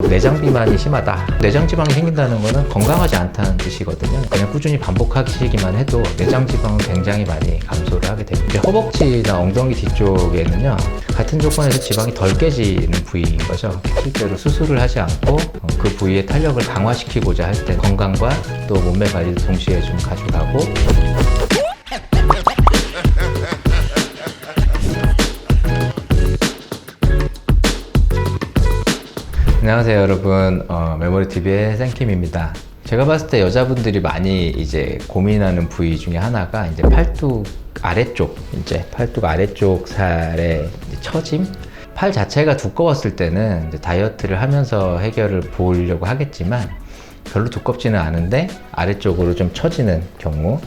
내장 비만이 심하다. 내장 지방이 생긴다는 거는 건강하지 않다는 뜻이거든요. 그냥 꾸준히 반복하시기만 해도 내장 지방은 굉장히 많이 감소를 하게 됩니다. 허벅지나 엉덩이 뒤쪽에는요, 같은 조건에서 지방이 덜 깨지는 부위인 거죠. 실제로 수술을 하지 않고 그 부위의 탄력을 강화시키고자 할 때 건강과 또 몸매 관리도 동시에 좀 가져가고, 안녕하세요 여러분, 메모리TV의 생킴입니다. 제가 봤을 때 여자분들이 많이 이제 고민하는 부위 중에 하나가 이제 팔뚝 아래쪽, 팔뚝 아래쪽 살의 처짐? 팔 자체가 두꺼웠을 때는 이제 다이어트를 하면서 해결을 보려고 하겠지만 별로 두껍지는 않은데 아래쪽으로 좀 처지는 경우,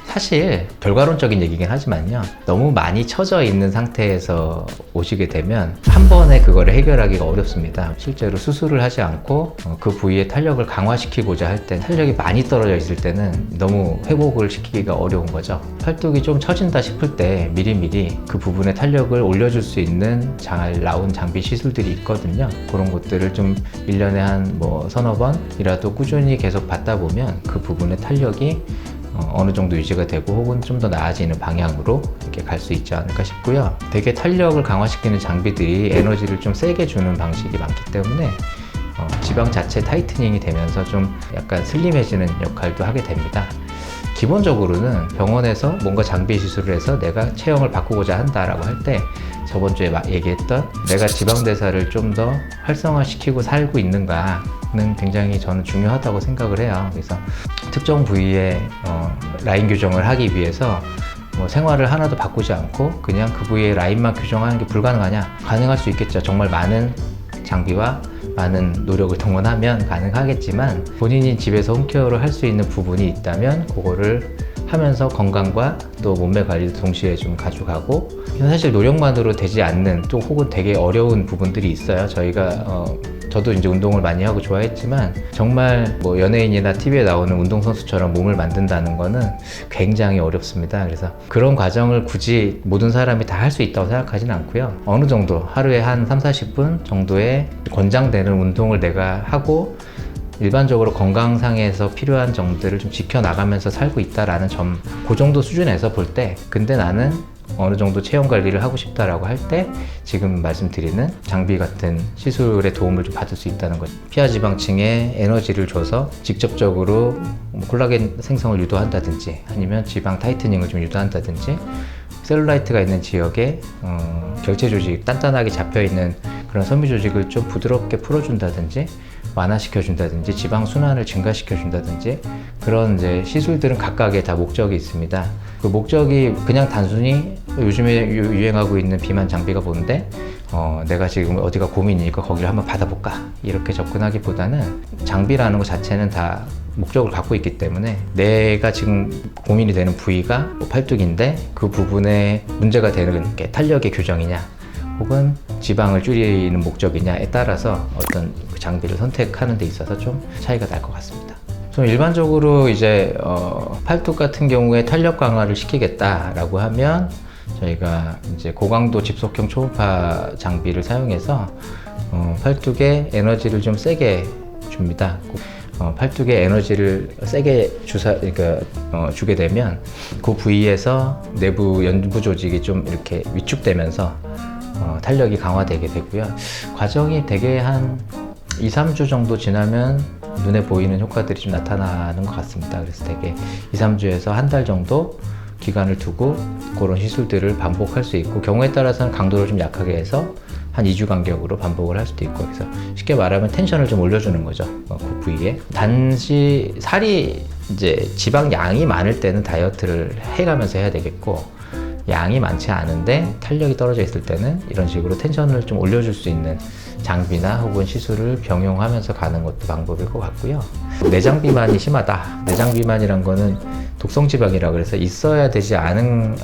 사실 결과론적인 얘기긴 하지만요, 너무 많이 처져 있는 상태에서 오시게 되면 한 번에 그거를 해결하기가 어렵습니다. 실제로 수술을 하지 않고 그 부위의 탄력을 강화시키고자 할 때, 탄력이 많이 떨어져 있을 때는 너무 회복을 시키기가 어려운 거죠. 팔뚝이 좀 처진다 싶을 때 미리미리 그 부분의 탄력을 올려줄 수 있는 잘 나온 장비 시술들이 있거든요. 그런 것들을 좀 1년에 한 서너 번이라도 꾸준히 계속 받다 보면 그 부분의 탄력이 어느 정도 유지가 되고 혹은 좀 더 나아지는 방향으로 이렇게 갈 수 있지 않을까 싶고요. 되게 탄력을 강화시키는 장비들이 에너지를 좀 세게 주는 방식이 많기 때문에 지방 자체 타이트닝이 되면서 좀 약간 슬림해지는 역할도 하게 됩니다. 기본적으로는 병원에서 뭔가 장비 시술을 해서 내가 체형을 바꾸고자 한다라고 할 때, 저번 주에 얘기했던 내가 지방대사를 좀 더 활성화시키고 살고 있는가는 굉장히 저는 중요하다고 생각을 해요. 그래서 특정 부위에 라인 교정을 하기 위해서 생활을 하나도 바꾸지 않고 그냥 그 부위의 라인만 교정하는 게 불가능하냐? 가능할 수 있겠죠. 정말 많은 장비와 많은 노력을 동원하면 가능하겠지만, 본인이 집에서 홈케어를 할 수 있는 부분이 있다면 그거를 하면서 건강과 또 몸매 관리도 동시에 좀 가져가고, 사실 노력만으로 되지 않는 또 혹은 되게 어려운 부분들이 있어요. 저도 이제 운동을 많이 하고 좋아했지만 정말 연예인이나 TV에 나오는 운동선수처럼 몸을 만든다는 거는 굉장히 어렵습니다. 그래서 그런 과정을 굳이 모든 사람이 다 할 수 있다고 생각하지는 않고요. 어느 정도 하루에 한 30-40분 정도의 권장되는 운동을 내가 하고 일반적으로 건강상에서 필요한 점들을 좀 지켜나가면서 살고 있다라는 점, 그 정도 수준에서 볼 때, 근데 나는 어느 정도 체형 관리를 하고 싶다라고 할 때 지금 말씀드리는 장비 같은 시술의 도움을 좀 받을 수 있다는 거죠. 피하 지방층에 에너지를 줘서 직접적으로 콜라겐 생성을 유도한다든지, 아니면 지방 타이트닝을 좀 유도한다든지, 셀룰라이트가 있는 지역에 결체 조직, 단단하게 잡혀있는 그런 섬유 조직을 좀 부드럽게 풀어준다든지 완화시켜준다든지 지방 순환을 증가시켜준다든지, 그런 이제 시술들은 각각의 다 목적이 있습니다. 그 목적이 그냥 단순히 요즘에 유행하고 있는 비만 장비가 뭔데 내가 지금 어디가 고민이니까 거기를 한번 받아볼까, 이렇게 접근하기보다는 장비라는 것 자체는 다 목적을 갖고 있기 때문에 내가 지금 고민이 되는 부위가 팔뚝인데 그 부분에 문제가 되는 게 탄력의 교정이냐 혹은 지방을 줄이는 목적이냐에 따라서 어떤 장비를 선택하는 데 있어서 좀 차이가 날 것 같습니다. 좀 일반적으로 이제 팔뚝 같은 경우에 탄력 강화를 시키겠다라고 하면 저희가 이제 고강도 집속형 초음파 장비를 사용해서 팔뚝에 에너지를 좀 세게 줍니다. 팔뚝에 에너지를 세게 주게 되면 그 부위에서 내부 연부 조직이 좀 이렇게 위축되면서 탄력이 강화되게 되고요. 과정이 되게 한 2-3주 정도 지나면 눈에 보이는 효과들이 좀 나타나는 것 같습니다. 그래서 되게 2-3주에서 한 달 정도 기간을 두고 그런 시술들을 반복할 수 있고, 경우에 따라서는 강도를 좀 약하게 해서 한 2주 간격으로 반복을 할 수도 있고, 그래서 쉽게 말하면 텐션을 좀 올려주는 거죠. 그 부위에. 단지 살이 이제 지방 양이 많을 때는 다이어트를 해가면서 해야 되겠고, 양이 많지 않은데 탄력이 떨어져 있을 때는 이런 식으로 텐션을 좀 올려줄 수 있는 장비나 혹은 시술을 병용하면서 가는 것도 방법일 것 같고요. 내장 비만이 심하다. 내장 비만이란 거는 독성 지방이라고 해서 있어야 되지 않는,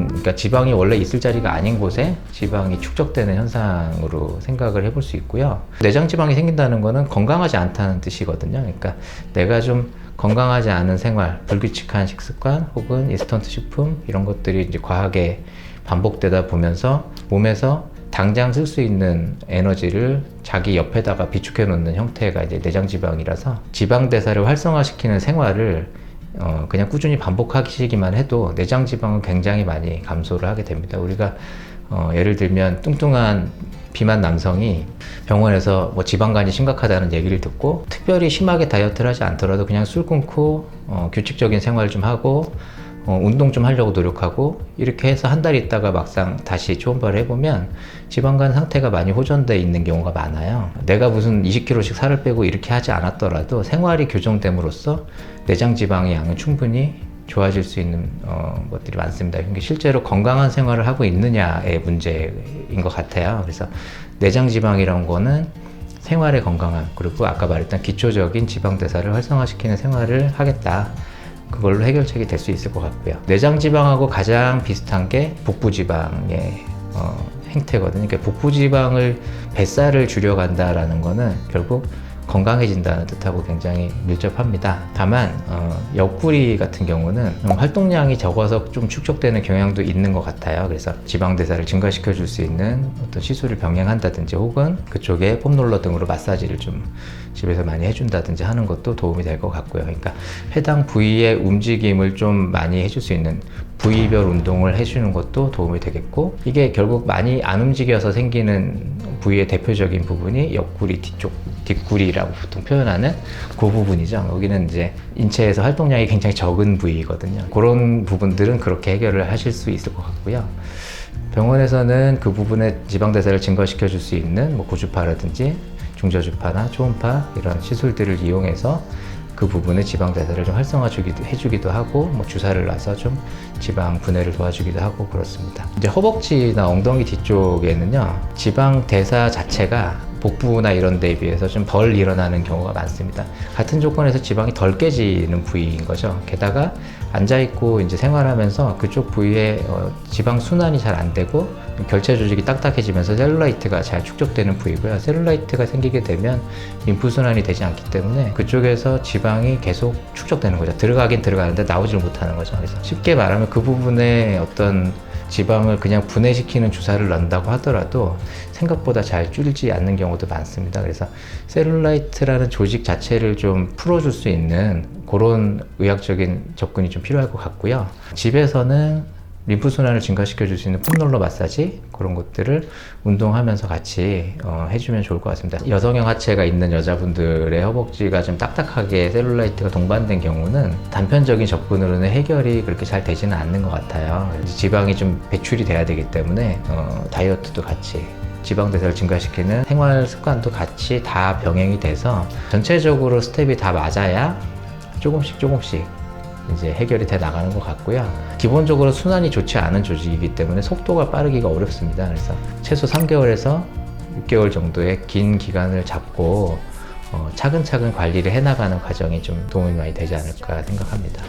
그러니까 지방이 원래 있을 자리가 아닌 곳에 지방이 축적되는 현상으로 생각을 해볼 수 있고요. 내장 지방이 생긴다는 거는 건강하지 않다는 뜻이거든요. 그러니까 내가 좀 건강하지 않은 생활, 불규칙한 식습관 혹은 인스턴트 식품, 이런 것들이 이제 과하게 반복되다 보면서 몸에서 당장 쓸 수 있는 에너지를 자기 옆에다가 비축해 놓는 형태가 이제 내장 지방이라서 지방 대사를 활성화시키는 생활을 그냥 꾸준히 반복하시기만 해도 내장 지방은 굉장히 많이 감소를 하게 됩니다. 우리가 예를 들면 뚱뚱한 비만 남성이 병원에서 뭐 지방간이 심각하다는 얘기를 듣고 특별히 심하게 다이어트를 하지 않더라도 그냥 술 끊고 규칙적인 생활 좀 하고 운동 좀 하려고 노력하고 이렇게 해서 한 달 있다가 막상 다시 초음파를 해보면 지방간 상태가 많이 호전되어 있는 경우가 많아요. 내가 무슨 20kg씩 살을 빼고 이렇게 하지 않았더라도 생활이 교정됨으로써 내장 지방의 양은 충분히 좋아질 수 있는 것들이 많습니다. 그러니까 실제로 건강한 생활을 하고 있느냐의 문제인 것 같아요. 그래서 내장 지방이라는 거는 생활의 건강함, 그리고 아까 말했던 기초적인 지방 대사를 활성화시키는 생활을 하겠다. 그걸로 해결책이 될 수 있을 것 같고요. 내장 지방하고 가장 비슷한 게 복부 지방의 행태거든요. 그러니까 복부 지방을 뱃살을 줄여간다라는 거는 결국 건강해진다는 뜻하고 굉장히 밀접합니다. 다만 옆구리 같은 경우는 활동량이 적어서 좀 축적되는 경향도 있는 것 같아요. 그래서 지방 대사를 증가시켜 줄 수 있는 어떤 시술을 병행한다든지 혹은 그쪽에 폼롤러 등으로 마사지를 좀 집에서 많이 해준다든지 하는 것도 도움이 될 것 같고요. 그러니까 해당 부위의 움직임을 좀 많이 해줄 수 있는 부위별 운동을 해주는 것도 도움이 되겠고, 이게 결국 많이 안 움직여서 생기는 부위의 대표적인 부분이 옆구리 뒤쪽, 뒷구리라고 보통 표현하는 그 부분이죠. 여기는 이제 인체에서 활동량이 굉장히 적은 부위거든요. 그런 부분들은 그렇게 해결을 하실 수 있을 것 같고요. 병원에서는 그 부분의 지방대사를 증가시켜 줄 수 있는 뭐 고주파라든지 중저주파나 초음파 이런 시술들을 이용해서 그 부분의 지방 대사를 좀 활성화 해주기도 하고, 뭐 주사를 놔서 좀 지방 분해를 도와주기도 하고 그렇습니다. 이제 허벅지나 엉덩이 뒤쪽에는요, 지방 대사 자체가 복부나 이런 데에 비해서 좀 덜 일어나는 경우가 많습니다. 같은 조건에서 지방이 덜 깨지는 부위인 거죠. 게다가 앉아있고 이제 생활하면서 그쪽 부위에 지방 순환이 잘 안 되고 결체 조직이 딱딱해지면서 셀룰라이트가 잘 축적되는 부위고요. 셀룰라이트가 생기게 되면 림프 순환이 되지 않기 때문에 그쪽에서 지방이 계속 축적되는 거죠. 들어가긴 들어가는데 나오질 못하는 거죠. 그래서 쉽게 말하면 그 부분에 어떤 지방을 그냥 분해시키는 주사를 넣는다고 하더라도 생각보다 잘 줄지 않는 경우도 많습니다. 그래서 셀룰라이트라는 조직 자체를 좀 풀어줄 수 있는 그런 의학적인 접근이 좀 필요할 것 같고요. 집에서는 림프순환을 증가시켜 줄 수 있는 폼롤러 마사지, 그런 것들을 운동하면서 같이 해주면 좋을 것 같습니다. 여성형 하체가 있는 여자분들의 허벅지가 좀 딱딱하게 셀룰라이트가 동반된 경우는 단편적인 접근으로는 해결이 그렇게 잘 되지는 않는 것 같아요. 지방이 좀 배출이 돼야 되기 때문에 다이어트도 같이, 지방 대사를 증가시키는 생활 습관도 같이 다 병행이 돼서 전체적으로 스텝이 다 맞아야 조금씩 이제 해결이 돼 나가는 것 같고요. 기본적으로 순환이 좋지 않은 조직이기 때문에 속도가 빠르기가 어렵습니다. 그래서 최소 3개월에서 6개월 정도의 긴 기간을 잡고 차근차근 관리를 해나가는 과정이 좀 도움이 많이 되지 않을까 생각합니다.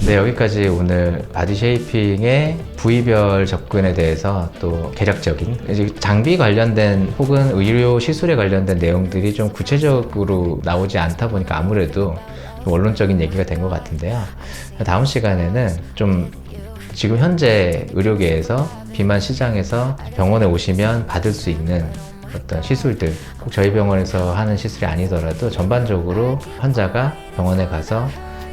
네, 여기까지 오늘 바디 쉐이핑의 부위별 접근에 대해서 또 개략적인 이제 장비 관련된 혹은 의료 시술에 관련된 내용들이 좀 구체적으로 나오지 않다 보니까 아무래도 좀 원론적인 얘기가 된 것 같은데요. 다음 시간에는 좀 지금 현재 의료계에서 비만 시장에서 병원에 오시면 받을 수 있는 어떤 시술들, 꼭 저희 병원에서 하는 시술이 아니더라도 전반적으로 환자가 병원에 가서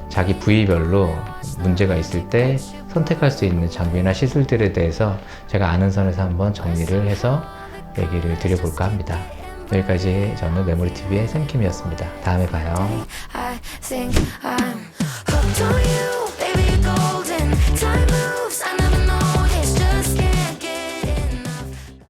자기 부위별로 문제가 있을 때 선택할 수 있는 장비나 시술들에 대해서 제가 아는 선에서 한번 정리를 해서 얘기를 드려볼까 합니다. 여기까지 저는 메모리TV의 샘킴이었습니다. 다음에 봐요.